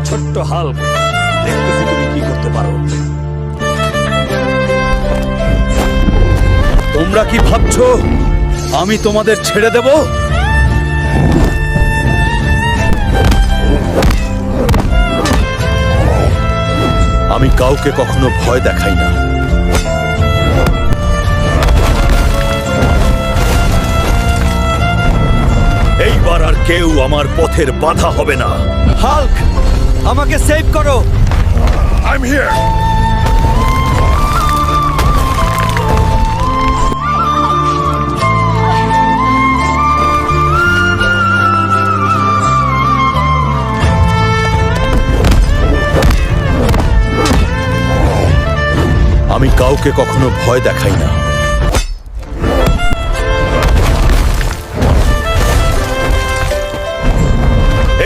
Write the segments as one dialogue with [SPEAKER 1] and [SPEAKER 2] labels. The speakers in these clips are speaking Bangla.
[SPEAKER 1] ছোট্ট হাল্ক, দেখতেছি তুমি কি করতে পারো। তোমরা কি ভাবছো আমি তোমাদের ছেড়ে দেব? আমি কাউকে কখনো ভয় দেখাই না। এইবার আর কেউ আমার পথের বাধা হবে না।
[SPEAKER 2] হাল্ক, আমাকে সেভ করো।
[SPEAKER 1] I'm here. আমি কাউকে কখনো ভয় দেখাই না।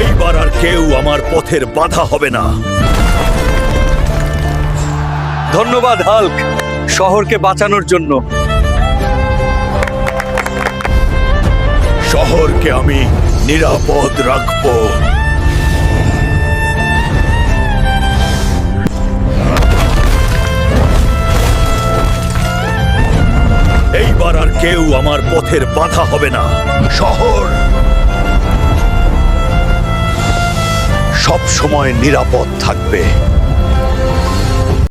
[SPEAKER 1] এইবার আর কেউ আমার পথের বাধা হবে না।
[SPEAKER 2] ধন্যবাদ হাল্ক, শহরকে বাঁচানোর জন্য।
[SPEAKER 1] শহরকে আমি নিরাপদ রাখবো। এইবার আর কেউ আমার পথের বাধা হবে না। শহর সব সময় নিরাপদ থাকবে।